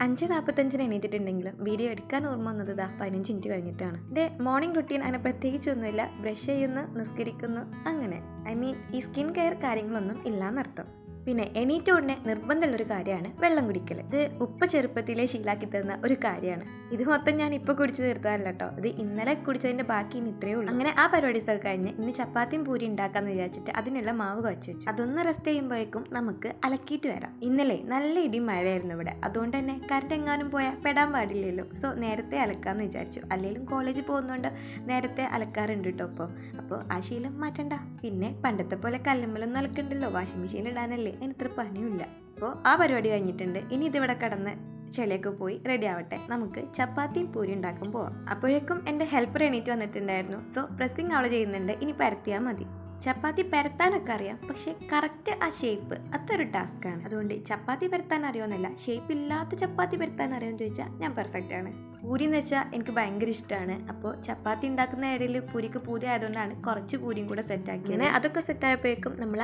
5:45 എണീറ്റിട്ടുണ്ടെങ്കിലും video എടുക്കാൻ ഓർമ്മ വന്നത് 15 മിനിറ്റ് കഴിഞ്ഞിട്ടാണ്. എൻ്റെ മോർണിംഗ് റുട്ടീൻ അങ്ങനെ പ്രത്യേകിച്ചൊന്നുമില്ല. ബ്രഷ് ചെയ്യുന്നു, നിസ്കരിക്കുന്നു, അങ്ങനെ ഈ സ്കിൻ കെയർ കാര്യങ്ങളൊന്നും ഇല്ലാന്നർത്ഥം. പിന്നെ എണീറ്റ ഉടനെ നിർബന്ധമുള്ളൊരു കാര്യമാണ് വെള്ളം കുടിക്കൽ. ഇത് ഉപ്പ ചെറുപ്പത്തിലെ ശീലാക്കി തരുന്ന ഒരു കാര്യമാണ്. ഇത് മൊത്തം ഞാൻ ഇപ്പോൾ കുടിച്ചു തീർത്തതല്ല കേട്ടോ. ഇത് ഇന്നലെ കുടിച്ചതിൻ്റെ ബാക്കി ഇനി ഇത്രയേ ഉള്ളൂ. അങ്ങനെ ആ പരിപാടീസൊക്കെ കഴിഞ്ഞ് ഇന്ന് ചപ്പാത്തിയും പൂരി ഉണ്ടാക്കാമെന്ന് വിചാരിച്ചിട്ട് അതിനുള്ള മാവ് കുഴച്ച് വെച്ചു. അതൊന്ന് റെസ്റ്റ് ചെയ്യുമ്പോഴേക്കും നമുക്ക് അലക്കിയിട്ട് വരാം. ഇന്നലെ നല്ല ഇടിയും മഴയായിരുന്നു ഇവിടെ. അതുകൊണ്ട് തന്നെ കറണ്ട് എങ്ങാനും പോയാൽ പെടാൻ പാടില്ലല്ലോ. സോ നേരത്തെ അലക്കാമെന്ന് വിചാരിച്ചു. അല്ലെങ്കിലും കോളേജിൽ പോകുന്നതുകൊണ്ട് നേരത്തെ അലക്കാറുണ്ട് കേട്ടോ. അപ്പോൾ ആ ശീലം മാറ്റണ്ട. പിന്നെ പണ്ടത്തെ പോലെ കല്ലുമ്മലൊന്നും അലക്കണ്ടല്ലോ, വാഷിംഗ് മെഷീൻ ഇടാനല്ലേ, അതിന് ഇത്ര പണിയില്ല. അപ്പോൾ ആ പരിപാടി കഴിഞ്ഞിട്ടുണ്ട്. ഇനി ഇതിവിടെ കിടന്ന് ചെളിയൊക്കെ പോയി റെഡി ആവട്ടെ. നമുക്ക് ചപ്പാത്തിയും പൂരി ഉണ്ടാക്കാൻ പോവാം. അപ്പോഴേക്കും എൻ്റെ ഹെൽപ്പർ എണീറ്റ് വന്നിട്ടുണ്ടായിരുന്നു. സോ പ്രസ്സിങ് അവൾ ചെയ്യുന്നുണ്ട്. ഇനി പരത്തിയാൽ മതി. ചപ്പാത്തി പരത്താനൊക്കെ അറിയാം, പക്ഷേ കറക്റ്റ് ആ ഷേപ്പ് അതൊരു ടാസ്ക്കാണ്. അതുകൊണ്ട് ചപ്പാത്തി പരത്താൻ അറിയുമെന്നല്ല, ഷേപ്പ് ഇല്ലാത്ത ചപ്പാത്തി പരത്താൻ അറിയുമെന്ന് ചോദിച്ചാൽ ഞാൻ പെർഫെക്റ്റ് ആണ്. പൂരി എന്ന് വെച്ചാൽ എനിക്ക് ഭയങ്കര ഇഷ്ടമാണ്. അപ്പോൾ ചപ്പാത്തി ഉണ്ടാക്കുന്ന ഇടയിൽ പൂരിക്ക് പൂരി ആയതുകൊണ്ടാണ് കുറച്ച് പൂരിയും കൂടെ സെറ്റാക്കി. അങ്ങനെ അതൊക്കെ സെറ്റായപ്പോഴേക്കും നമ്മൾ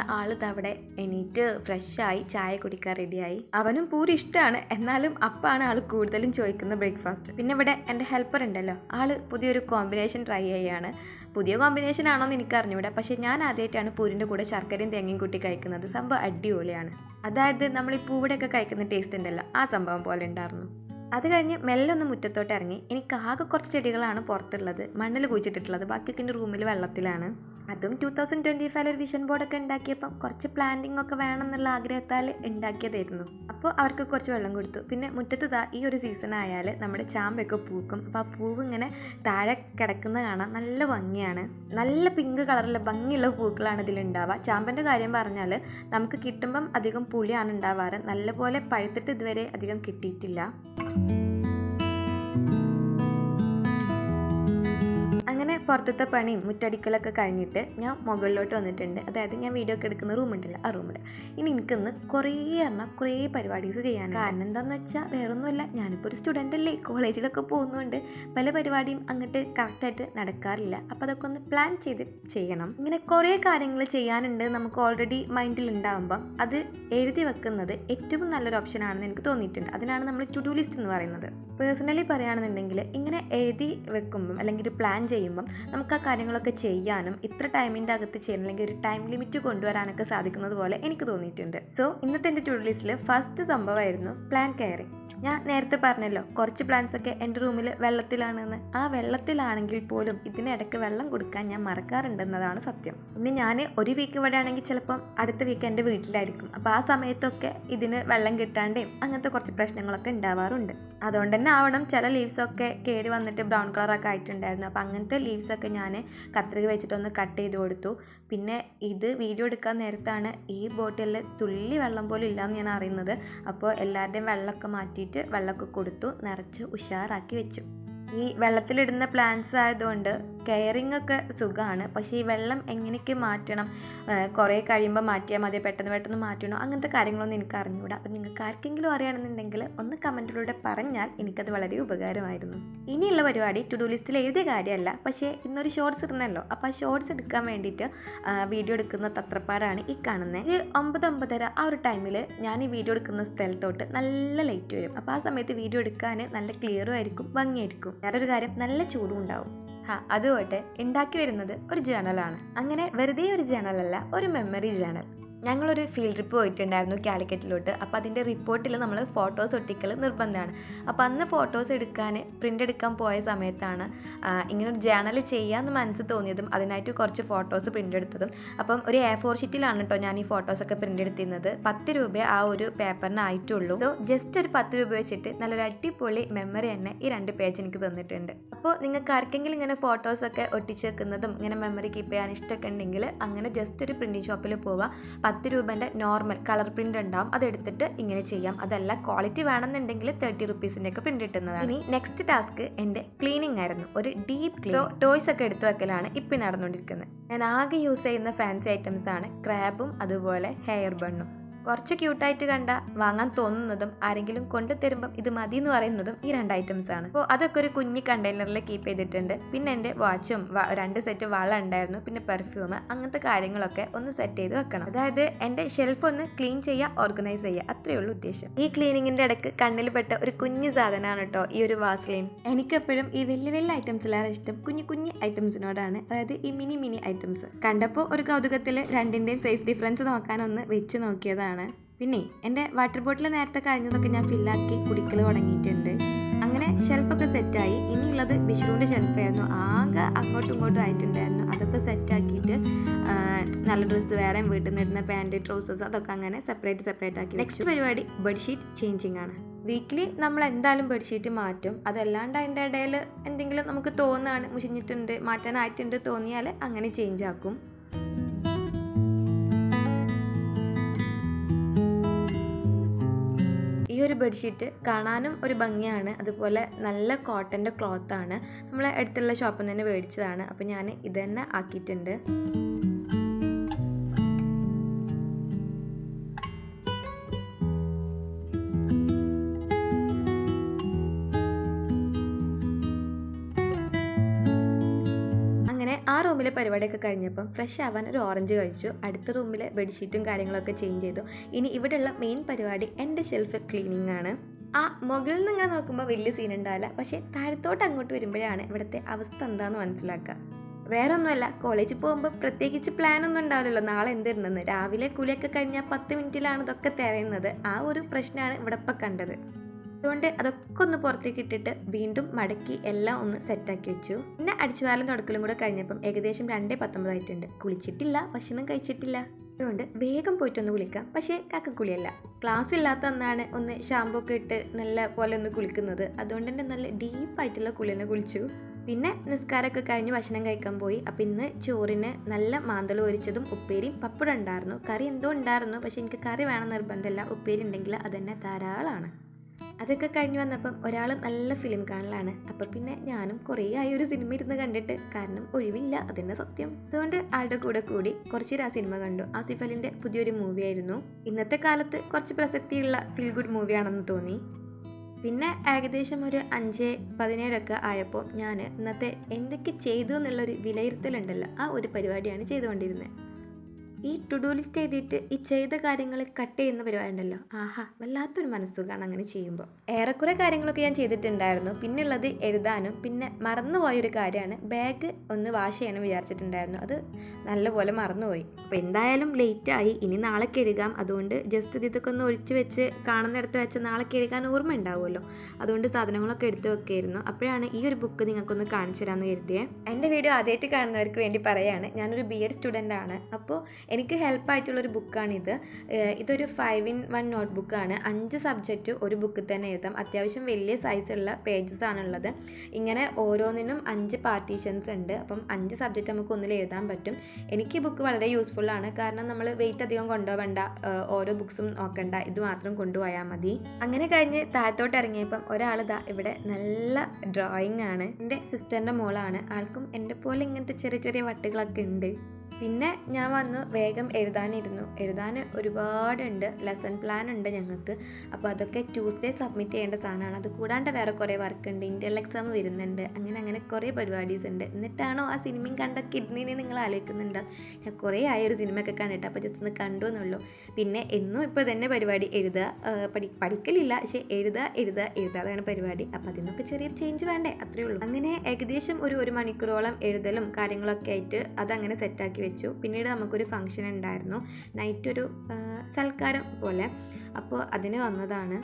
അവിടെ എണീറ്റ് ഫ്രഷായി ചായ കുടിക്കാൻ റെഡിയായി. അവനും പൂരി ഇഷ്ടമാണ്, എന്നാലും അപ്പാണ് ആൾ കൂടുതലും ചോദിക്കുന്ന ബ്രേക്ക്ഫാസ്റ്റ്. പിന്നെ ഇവിടെ എൻ്റെ ഹെൽപ്പർ ഉണ്ടല്ലോ, ആൾ പുതിയൊരു കോമ്പിനേഷൻ ട്രൈ ചെയ്യുകയാണ്. പുതിയ കോമ്പിനേഷൻ ആണോന്ന് എനിക്കറിഞ്ഞൂടാ, പക്ഷേ ഞാൻ ആദ്യമായിട്ടാണ് പൂരിൻ്റെ കൂടെ ശർക്കരയും തേങ്ങയും കൂട്ടി കഴിക്കുന്നത്. സംഭവം അടിപൊളിയാണ്. അതായത് നമ്മൾ ഈ പൂവിടെയൊക്കെ കഴിക്കുന്ന ടേസ്റ്റ് ഉണ്ടല്ലോ, ആ സംഭവം പോലെ ഉണ്ടായിരുന്നു. അത് കഴിഞ്ഞ് മെല്ലെ ഒന്ന് മുറ്റത്തോട്ട് ഇറങ്ങി. എനിക്ക് ആകെ കുറച്ച് ചെടികളാണ് പുറത്തുള്ളത്, മണ്ണിൽ കുഴിച്ചിട്ടുള്ളത്. ബാക്കിയൊക്കെ എൻ്റെ റൂമിൽ വെള്ളത്തിലാണ്. അതും 2025 ഒരു വിഷൻ ബോർഡൊക്കെ ഉണ്ടാക്കിയപ്പം കുറച്ച് പ്ലാന്റിംഗ് ഒക്കെ വേണം എന്നുള്ള ആഗ്രഹത്താൽ ഉണ്ടാക്കിയതായിരുന്നു. അപ്പോൾ അവർക്ക് കുറച്ച് വെള്ളം കൊടുത്തു. പിന്നെ മുറ്റത്ത് ഈ ഒരു സീസൺ ആയാൽ നമ്മുടെ ചാമ്പയൊക്കെ പൂക്കും. അപ്പോൾ ആ പൂവ് ഇങ്ങനെ താഴെ കിടക്കുന്നത് കാണാൻ നല്ല ഭംഗിയാണ്. നല്ല പിങ്ക് കളറിലെ ഭംഗിയുള്ള പൂക്കളാണ് ഇതിലുണ്ടാവുക. ചാമ്പൻ്റെ കാര്യം പറഞ്ഞാൽ നമുക്ക് കിട്ടുമ്പം അധികം പുളിയാണ് ഉണ്ടാവാറ്. നല്ലപോലെ പഴുത്തിട്ട് ഇതുവരെ അധികം കിട്ടിയിട്ടില്ല. അങ്ങനെ പുറത്തത്തെ പണിയും മുറ്റടിക്കലൊക്കെ കഴിഞ്ഞിട്ട് ഞാൻ മുകളിലോട്ട് വന്നിട്ടുണ്ട്. അതായത് ഞാൻ വീഡിയോ ഒക്കെ എടുക്കുന്ന റൂമുണ്ടല്ലോ, ആ റൂമിൽ. ഇനി എനിക്കിന്ന് കുറേ പരിപാടീസ് ചെയ്യാൻ. കാരണം എന്താണെന്ന് വെച്ചാൽ വേറൊന്നുമില്ല, ഞാനിപ്പോൾ ഒരു സ്റ്റുഡൻ്റ് അല്ലേ, കോളേജിലൊക്കെ പോകുന്നതുകൊണ്ട് പല പരിപാടിയും അങ്ങോട്ട് കറക്റ്റായിട്ട് നടക്കാറില്ല. അപ്പോൾ അതൊക്കെ ഒന്ന് പ്ലാൻ ചെയ്ത് ചെയ്യണം. ഇങ്ങനെ കുറേ കാര്യങ്ങൾ ചെയ്യാനുണ്ട് നമുക്ക് ഓൾറെഡി മൈൻഡിൽ ഉണ്ടാകുമ്പം അത് എഴുതി വെക്കുന്നത് ഏറ്റവും നല്ലൊരു ഓപ്ഷനാണെന്ന് എനിക്ക് തോന്നിയിട്ടുണ്ട്. അതിനാണ് നമ്മൾ ടു ഡു ലിസ്റ്റ് എന്ന് പറയുന്നത്. പേഴ്സണലി പറയുകയാണെന്നുണ്ടെങ്കിൽ ഇങ്ങനെ എഴുതി വെക്കുമ്പം അല്ലെങ്കിൽ ഒരു പ്ലാൻ ചെയ്യുമ്പം നമുക്ക് ആ കാര്യങ്ങളൊക്കെ ചെയ്യാനും ഇത്ര ടൈമിൻ്റെ അകത്ത് ചെയ്യണം, അല്ലെങ്കിൽ ഒരു ടൈം ലിമിറ്റ് കൊണ്ടുവരാനൊക്കെ സാധിക്കുന്നത് പോലെ എനിക്ക് തോന്നിയിട്ടുണ്ട്. സോ ഇന്നത്തെ എൻ്റെ ടു ഡു ലിസ്റ്റിൽ ഫസ്റ്റ് സംഭവമായിരുന്നു പ്ലാൻ കെയറിങ്. ഞാൻ നേരത്തെ പറഞ്ഞല്ലോ കുറച്ച് പ്ലാന്റ്സ് ഒക്കെ എൻ്റെ റൂമിൽ വെള്ളത്തിലാണെന്ന്. ആ വെള്ളത്തിലാണെങ്കിൽ പോലും ഇതിനിടയ്ക്ക് വെള്ളം കൊടുക്കാൻ ഞാൻ മറക്കാറുണ്ടെന്നതാണ് സത്യം. പിന്നെ ഞാൻ ഒരു വീക്ക് ഇവിടെ ആണെങ്കിൽ ചിലപ്പം അടുത്ത വീക്ക് എൻ്റെ വീട്ടിലായിരിക്കും. അപ്പോൾ ആ സമയത്തൊക്കെ ഇതിന് വെള്ളം കിട്ടാണ്ടേയും അങ്ങനത്തെ കുറച്ച് പ്രശ്നങ്ങളൊക്കെ ഉണ്ടാവാറുണ്ട്. അതുകൊണ്ട് തന്നെ ആവണം ചില ലീവ്സൊക്കെ കേടി വന്നിട്ട് ബ്രൗൺ കളറൊക്കെ ആയിട്ടുണ്ടായിരുന്നു. അപ്പോൾ അങ്ങനത്തെ ലീവ്സൊക്കെ ഞാൻ കത്രിക വെച്ചിട്ടൊന്ന് കട്ട് ചെയ്ത് കൊടുത്തു. പിന്നെ ഇത് വീഡിയോ എടുക്കാൻ നേരത്താണ് ഈ ബോട്ടിലിൽ തുള്ളി വെള്ളം പോലും ഇല്ലയെന്ന് ഞാൻ അറിയുന്നത്. അപ്പോൾ എല്ലാവരുടെയും വെള്ളമൊക്കെ മാറ്റിയിട്ട് വെള്ളമൊക്കെ കൊടുത്തു, നിറച്ച് ഉഷാറാക്കി വെച്ചു. ഈ വെള്ളത്തിലിടുന്ന പ്ലാന്റ്സ് ആയതുകൊണ്ട് കെയറിങ് ഒക്കെ സുഖമാണ്. പക്ഷേ ഈ വെള്ളം എങ്ങനെയൊക്കെ മാറ്റണം, കുറേ കഴിയുമ്പോൾ മാറ്റിയാൽ മതി, പെട്ടെന്ന് മാറ്റണോ, അങ്ങനത്തെ കാര്യങ്ങളൊന്നും എനിക്ക് അറിഞ്ഞുകൂടാ. അപ്പം നിങ്ങൾക്ക് ആർക്കെങ്കിലും അറിയണമെന്നുണ്ടെങ്കിൽ ഒന്ന് കമൻറ്റിലൂടെ പറഞ്ഞാൽ എനിക്കത് വളരെ ഉപകാരമായിരുന്നു. ഇനിയുള്ള പരിപാടി ടു ഡു ലിസ്റ്റിൽ എഴുതിയ കാര്യമല്ല, പക്ഷേ ഇന്നൊരു ഷോർട്സ് ഇടണമല്ലോ. അപ്പോൾ ആ ഷോർട്സ് എടുക്കാൻ വേണ്ടിയിട്ട് വീഡിയോ എടുക്കുന്ന തത്രപ്പാടാണ് ഈ കാണുന്നത്. ഒരു 9-9:30 ആ ഒരു ടൈമിൽ ഞാൻ ഈ വീഡിയോ എടുക്കുന്ന സ്ഥലത്തോട്ട് നല്ല ലൈറ്റ് വരും. അപ്പോൾ ആ സമയത്ത് വീഡിയോ എടുക്കാൻ നല്ല ക്ലിയറും ആയിരിക്കും, ഭംഗിയായിരിക്കും. വേറൊരു കാര്യം, നല്ല ചൂടും ഉണ്ടാവും. അതുകൊണ്ട് ഉണ്ടാക്കി വരുന്നത് ഒരു ജേണലാണ്. അങ്ങനെ വെറുതെ ഒരു ജേണലല്ല, ഒരു മെമ്മറി ജേണൽ. ഞങ്ങളൊരു ഫീൽഡ് ട്രിപ്പ് പോയിട്ടുണ്ടായിരുന്നു കാലിക്കറ്റിലോട്ട്. അപ്പോൾ അതിൻ്റെ റിപ്പോർട്ടിൽ നമ്മൾ ഫോട്ടോസ് ഒട്ടിക്കൽ നിർബന്ധമാണ്. അപ്പോൾ അന്ന് ഫോട്ടോസ് എടുക്കാൻ പ്രിൻ്റ് എടുക്കാൻ പോയ സമയത്താണ് ഇങ്ങനൊരു ജേണൽ ചെയ്യാമെന്ന് മനസ്സ് തോന്നിയതും അതിനായിട്ട് കുറച്ച് ഫോട്ടോസ് പ്രിൻ്റ് എടുത്തതും. അപ്പം ഒരു A4 ഷീറ്റിലാണ് കേട്ടോ ഞാൻ ഈ ഫോട്ടോസൊക്കെ പ്രിൻ്റ് എടുത്തിരുന്നത്. 10 രൂപ ആ ഒരു പേപ്പറിനായിട്ടുള്ളൂ. സോ ജസ്റ്റ് ഒരു 10 രൂപ വെച്ചിട്ട് നല്ലൊരു അടിപൊളി മെമ്മറി തന്നെ ഈ 2 പേജ് എനിക്ക് തന്നിട്ടുണ്ട്. അപ്പോൾ നിങ്ങൾക്ക് ആർക്കെങ്കിലും ഇങ്ങനെ ഫോട്ടോസൊക്കെ ഒട്ടിച്ച് വെക്കുന്നതും ഇങ്ങനെ മെമ്മറി കീപ്പ് ചെയ്യാൻ ഇഷ്ടമൊക്കെ ഉണ്ടെങ്കിൽ അങ്ങനെ ജസ്റ്റ് ഒരു പ്രിൻറ്റിങ് ഷോപ്പിൽ പോവുക. 10 രൂപേൻ്റെ നോർമൽ കളർ പ്രിൻ്റ് ഉണ്ടാവും, അതെടുത്തിട്ട് ഇങ്ങനെ ചെയ്യാം. അതല്ല ക്വാളിറ്റി വേണമെന്നുണ്ടെങ്കിൽ 30 റുപ്പീസിൻ്റെ ഒക്കെ പ്രിൻ്റ് കിട്ടുന്നതാണ്. ഇനി നെക്സ്റ്റ് ടാസ്ക് എൻ്റെ ക്ലീനിങ് ആയിരുന്നു. ഒരു ഡീപ്പ് ക്ലീൻ. ടോയ്സ് ഒക്കെ എടുത്തു വെക്കലാണ് ഇപ്പം നടന്നുകൊണ്ടിരിക്കുന്നത്. ഞാൻ ആകെ യൂസ് ചെയ്യുന്ന ഫാൻസി ഐറ്റംസ് ആണ് ക്രാബും അതുപോലെ ഹെയർ ബണ്ണും. കുറച്ച് ക്യൂട്ടായിട്ട് കണ്ട വാങ്ങാൻ തോന്നുന്നതും ആരെങ്കിലും കൊണ്ടു തരുമ്പം ഇത് മതി എന്ന് പറയുന്നതും ഈ 2 ഐറ്റംസ് ആണ്. അപ്പോൾ അതൊക്കെ ഒരു കുഞ്ഞി കണ്ടെയ്നറിൽ കീപ്പ് ചെയ്തിട്ടുണ്ട്. പിന്നെ എൻ്റെ വാച്ചും 2 സെറ്റ് വള ഉണ്ടായിരുന്നു, പിന്നെ പെർഫ്യൂം, അങ്ങനത്തെ കാര്യങ്ങളൊക്കെ ഒന്ന് സെറ്റ് ചെയ്ത് വെക്കണം. അതായത് എൻ്റെ ഷെൽഫ് ഒന്ന് ക്ലീൻ ചെയ്യുക, ഓർഗനൈസ് ചെയ്യുക, അത്രയേ ഉള്ളൂ ഉദ്ദേശം. ഈ ക്ലീനിങ്ങിൻ്റെ ഇടയ്ക്ക് കണ്ണിൽ പെട്ട ഒരു കുഞ്ഞു സാധനമാണ് കേട്ടോ ഈ ഒരു വാസ്ലൈൻ. എനിക്കെപ്പോഴും ഈ വലിയ വലിയ ഐറ്റംസിലാണ് ഇഷ്ടം, കുഞ്ഞു കുഞ്ഞു ഐറ്റംസിനോടാണ്. അതായത് ഈ മിനി ഐറ്റംസ് കണ്ടപ്പോൾ ഒരു കൗതുകത്തിൽ 2ൻ്റെയും സൈസ് ഡിഫറൻസ് നോക്കാനൊന്ന് വെച്ച് നോക്കിയതാണ്. പിന്നെ എൻ്റെ വാട്ടർ ബോട്ടിൽ നേരത്തെ കഴിഞ്ഞതൊക്കെ ഞാൻ ഫില്ലാക്കി കുടിക്കൽ തുടങ്ങിയിട്ടുണ്ട്. അങ്ങനെ ഷെൽഫൊക്കെ സെറ്റായി. ഇനിയുള്ളത് ബിഷ്രുവിൻ്റെ ഷെൽഫായിരുന്നു, ആകെ അങ്ങോട്ടും ഇങ്ങോട്ടും ആയിട്ടുണ്ടായിരുന്നു. അതൊക്കെ സെറ്റാക്കിയിട്ട് നല്ല ഡ്രസ്സ് വേറെ വീട്ടിൽ നിന്ന് ഇടുന്ന പാൻറ്, ട്രൗസേഴ്സ് അതൊക്കെ അങ്ങനെ സെപ്പറേറ്റ് ആക്കി. നെക്സ്റ്റ് പരിപാടി ബെഡ്ഷീറ്റ് ചേഞ്ചിങ് ആണ്. വീക്കിലി നമ്മൾ എന്തായാലും ബെഡ്ഷീറ്റ് മാറ്റും. അതല്ലാണ്ട് അതിൻ്റെ ഇടയിൽ എന്തെങ്കിലും നമുക്ക് തോന്നുകയാണ് മുഷിഞ്ഞിട്ടുണ്ട്, മാറ്റാനായിട്ടുണ്ട് തോന്നിയാൽ അങ്ങനെ ചേഞ്ച് ആക്കും. ഈ ഒരു ബെഡ്ഷീറ്റ് കാണാനും ഒരു ഭംഗിയാണ്, അതുപോലെ നല്ല കോട്ടൻ്റെ ക്ലോത്താണ്. നമ്മളെ അടുത്തുള്ള ഷോപ്പിൽ നിന്ന് മേടിച്ചതാണ്. അപ്പോൾ ഞാൻ ഇത് തന്നെ ആക്കിയിട്ടുണ്ട്. ആ റൂമിലെ പരിപാടിയൊക്കെ കഴിഞ്ഞപ്പം ഫ്രഷ് ആവാൻ ഒരു ഓറഞ്ച് കഴിച്ചു. അടുത്ത റൂമിലെ ബെഡ്ഷീറ്റും കാര്യങ്ങളൊക്കെ ചേഞ്ച് ചെയ്തു. ഇനി ഇവിടെയുള്ള മെയിൻ പരിപാടി എൻ്റെ ഷെൽഫ് ക്ലീനിങ് ആണ്. ആ മുകളിൽ നിന്ന് ഇങ്ങനെ നോക്കുമ്പോൾ വലിയ സീൻ ഉണ്ടാവില്ല, പക്ഷേ താഴത്തോട്ട് അങ്ങോട്ട് വരുമ്പോഴാണ് ഇവിടുത്തെ അവസ്ഥ എന്താണെന്ന് മനസ്സിലാക്കുക. വേറെ ഒന്നുമല്ല, കോളേജിൽ പോകുമ്പോൾ പ്രത്യേകിച്ച് പ്ലാനൊന്നും ഉണ്ടാവില്ലല്ലോ നാളെ എന്തിടണമെന്ന്. രാവിലെ കുളിയൊക്കെ കഴിഞ്ഞാൽ 10 മിനിറ്റിലാണ് ഇതൊക്കെ തിരയുന്നത്. ആ ഒരു പ്രശ്നമാണ് ഇവിടെ ഇപ്പം കണ്ടത്. അതുകൊണ്ട് അതൊക്കെ ഒന്ന് പുറത്തേക്ക് ഇട്ടിട്ട് വീണ്ടും മടക്കി എല്ലാം ഒന്ന് സെറ്റാക്കി വെച്ചു. പിന്നെ അടിച്ചുവാരലും തുടക്കലും കൂടെ കഴിഞ്ഞപ്പം ഏകദേശം 2:19 ആയിട്ടുണ്ട്. കുളിച്ചിട്ടില്ല, ഭക്ഷണം കഴിച്ചിട്ടില്ല. അതുകൊണ്ട് വേഗം പോയിട്ടൊന്ന് കുളിക്കാം. പക്ഷേ കക്കക്കുളിയല്ല, ക്ലാസ് ഇല്ലാത്ത ഒന്നാണ് ഒന്ന് ഷാമ്പൂ ഒക്കെ ഇട്ട് നല്ല പോലെ ഒന്ന് കുളിക്കുന്നത്. അതുകൊണ്ട് തന്നെ നല്ല ഡീപ്പായിട്ടുള്ള കുളിനെ കുളിച്ചു. പിന്നെ നിസ്കാരമൊക്കെ കഴിഞ്ഞ് ഭക്ഷണം കഴിക്കാൻ പോയി. അപ്പോൾ ഇന്ന് ചോറിന് നല്ല മാന്തൾ പൊരിച്ചതും ഉപ്പേരിയും പപ്പടം ഉണ്ടായിരുന്നു. കറി എന്തോ ഉണ്ടായിരുന്നു, പക്ഷേ എനിക്ക് കറി വേണം നിർബന്ധമില്ല, ഉപ്പേരി ഉണ്ടെങ്കിൽ അതന്നെ ധാരാളമാണ്. അതൊക്കെ കഴിഞ്ഞ് വന്നപ്പം ഒരാൾ നല്ല ഫിലിം കാണലാണ്. അപ്പം പിന്നെ ഞാനും കുറേ ആയി ഒരു സിനിമ ഇരുന്ന് കണ്ടിട്ട്, കാരണം ഒഴിവില്ല, അതന്നെ സത്യം. അതുകൊണ്ട് ആളുടെ കൂടെ കൂടി കുറച്ച് ആ സിനിമ കണ്ടു. ആസിഫ് അലിൻ്റെ പുതിയൊരു മൂവിയായിരുന്നു. ഇന്നത്തെ കാലത്ത് കുറച്ച് പ്രസക്തിയുള്ള ഫീൽ ഗുഡ് മൂവിയാണെന്ന് തോന്നി. പിന്നെ ഏകദേശം ഒരു 5:17 ആയപ്പോൾ ഞാൻ ഇന്നത്തെ എന്തൊക്കെ ചെയ്തു എന്നുള്ളൊരു വിലയിരുത്തലുണ്ടല്ലോ, ആ ഒരു പരിപാടിയാണ് ചെയ്തുകൊണ്ടിരുന്നത്. ഈ ടു ഡു ലിസ്റ്റ് എഴുതിയിട്ട് ഈ ചെയ്ത കാര്യങ്ങൾ കട്ട് ചെയ്യുന്ന പരിപാടി ഉണ്ടല്ലോ, ആഹാ വല്ലാത്തൊരു മനസ്സുഖമാണ് അങ്ങനെ ചെയ്യുമ്പോൾ. ഏറെക്കുറെ കാര്യങ്ങളൊക്കെ ഞാൻ ചെയ്തിട്ടുണ്ടായിരുന്നു. പിന്നുള്ളത് എഴുതാനും, പിന്നെ മറന്നുപോയൊരു കാര്യമാണ് ബാഗ് ഒന്ന് വാഷ് ചെയ്യണം വിചാരിച്ചിട്ടുണ്ടായിരുന്നു. അത് നല്ലപോലെ മറന്നുപോയി. അപ്പോൾ എന്തായാലും ലേറ്റായി, ഇനി നാളെ കഴുകാം. അതുകൊണ്ട് ജസ്റ്റ് ഇതൊക്കെ ഒന്ന് ഒഴിച്ച് വെച്ച് കാണുന്നിടത്ത് വെച്ച് നാളെ കഴുകാൻ ഓർമ്മ ഉണ്ടാവുമല്ലോ. അതുകൊണ്ട് സാധനങ്ങളൊക്കെ എടുത്ത് വെക്കായിരുന്നു. അപ്പോഴാണ് ഈ ഒരു ബുക്ക് നിങ്ങൾക്കൊന്ന് കാണിച്ചു തരാമെന്ന് കരുതിയേ. എൻ്റെ വീഡിയോ ആദ്യമായിട്ട് കാണുന്നവർക്ക് വേണ്ടി പറയുകയാണ്, ഞാനൊരു BEd സ്റ്റുഡൻ്റ് ആണ്. അപ്പോൾ എനിക്ക് ഹെൽപ്പായിട്ടുള്ളൊരു ബുക്കാണിത്. ഇതൊരു 5-in-1 നോട്ട്ബുക്കാണ്. 5 സബ്ജക്റ്റ് ഒരു ബുക്കിൽ തന്നെ എഴുതാം. അത്യാവശ്യം വലിയ സൈസുള്ള പേജസ് ആണുള്ളത്. ഇങ്ങനെ ഓരോന്നിനും 5 പാർട്ടീഷൻസ് ഉണ്ട്. അപ്പം 5 സബ്ജക്റ്റ് നമുക്ക് ഒന്നിൽ എഴുതാൻ പറ്റും. എനിക്ക് ഈ ബുക്ക് വളരെ യൂസ്ഫുള്ളാണ്, കാരണം നമ്മൾ വെയിറ്റ് അധികം കൊണ്ടുപോകണ്ട, ഓരോ ബുക്സും നോക്കണ്ട, ഇത് മാത്രം കൊണ്ടുപോയാൽ മതി. അങ്ങനെ കഴിഞ്ഞ് താഴത്തോട്ട് ഇറങ്ങിയപ്പം ഒരാൾ ഇവിടെ നല്ല ഡ്രോയിങ് ആണ്. എൻ്റെ സിസ്റ്ററിൻ്റെ മോളാണ്. ആൾക്കും എൻ്റെ പോലെ ഇങ്ങനത്തെ ചെറിയ ചെറിയ വട്ടുകളൊക്കെ ഉണ്ട്. പിന്നെ ഞാൻ വന്നു വേഗം എഴുതാൻ ഒരുപാടുണ്ട്. ലെസൺ പ്ലാൻ ഉണ്ട് ഞങ്ങൾക്ക്. അപ്പോൾ അതൊക്കെ ട്യൂസ്ഡേ സബ്മിറ്റ് ചെയ്യേണ്ട സാധനമാണ്. അത് കൂടാണ്ട് വേറെ കുറേ വർക്ക് ഉണ്ട്, ഇൻ്റർണൽ എക്സാം വരുന്നുണ്ട്, അങ്ങനെ കുറേ പരിപാടീസ് ഉണ്ട്. എന്നിട്ടാണോ ആ സിനിമയും കണ്ട കിഡ്നിനെ നിങ്ങൾ ആലോചിക്കുന്നുണ്ടോ? ഞാൻ കുറേ ആയൊരു സിനിമയൊക്കെ കണ്ടിട്ട്, അപ്പോൾ ജസ്റ്റ് ഒന്ന് കണ്ടു എന്നുള്ളൂ. പിന്നെ എന്നും ഇപ്പോൾ തന്നെ പരിപാടി എഴുതുക, പഠിക്കലില്ല, പക്ഷേ എഴുതുക അതാണ് പരിപാടി. അപ്പോൾ അതിനൊക്കെ ചെറിയൊരു ചേഞ്ച് വേണ്ടേ, അത്രയേ ഉള്ളൂ. അങ്ങനെ ഏകദേശം ഒരു മണിക്കൂറോളം എഴുതലും കാര്യങ്ങളൊക്കെ ആയിട്ട് അതങ്ങനെ സെറ്റാക്കി വെച്ചു. പിന്നീട് നമുക്കൊരു ഫംഗ്ഷൻ ഉണ്ടായിരുന്നു, നൈറ്റ് ഒരു സൽക്കാരം പോലെ. അപ്പോൾ അതിന് വന്നതാണ്.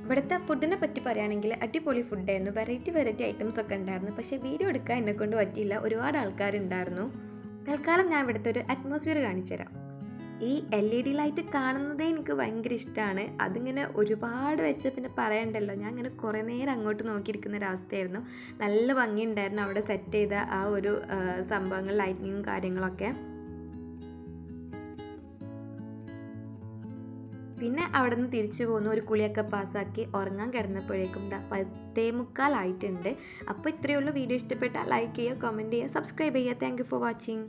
ഇവിടുത്തെ ഫുഡിനെ പറ്റി പറയുകയാണെങ്കിൽ അടിപൊളി ഫുഡായിരുന്നു. വെറൈറ്റി ഐറ്റംസ് ഒക്കെ ഉണ്ടായിരുന്നു. പക്ഷേ വീഡിയോ എടുക്കാൻ എന്നെക്കൊണ്ട് പറ്റിയില്ല, ഒരുപാട് ആൾക്കാരുണ്ടായിരുന്നു. തൽക്കാലം ഞാൻ ഇവിടുത്തെ ഒരു അറ്റ്മോസ്ഫിയർ കാണിച്ചു തരാം. ഈ LED ലൈറ്റ് കാണുന്നതേ എനിക്ക് ഭയങ്കര ഇഷ്ടമാണ്. അതിങ്ങനെ ഒരുപാട് വെച്ച് പിന്നെ പറയണ്ടല്ലോ, ഞാൻ ഇങ്ങനെ കുറേ നേരം അങ്ങോട്ട് നോക്കിയിരിക്കുന്ന ഒരവസ്ഥയായിരുന്നു. നല്ല ഭംഗിയുണ്ടായിരുന്നു അവിടെ സെറ്റ് ചെയ്ത ആ ഒരു സംഭവങ്ങൾ, ലൈറ്റിങ്ങും കാര്യങ്ങളൊക്കെ. പിന്നെ അവിടെ നിന്ന് തിരിച്ചു പോന്നു. ഒരു കുളിയൊക്കെ പാസ്സാക്കി ഉറങ്ങാൻ കിടന്നപ്പോഴേക്കും 10:45 ആയിട്ടുണ്ട്. അപ്പോൾ ഇത്രയേ ഉള്ളൂ. വീഡിയോ ഇഷ്ടപ്പെട്ടാൽ ലൈക്ക് ചെയ്യുക, കമൻറ്റ് ചെയ്യുക, സബ്സ്ക്രൈബ് ചെയ്യുക. Thank you for watching.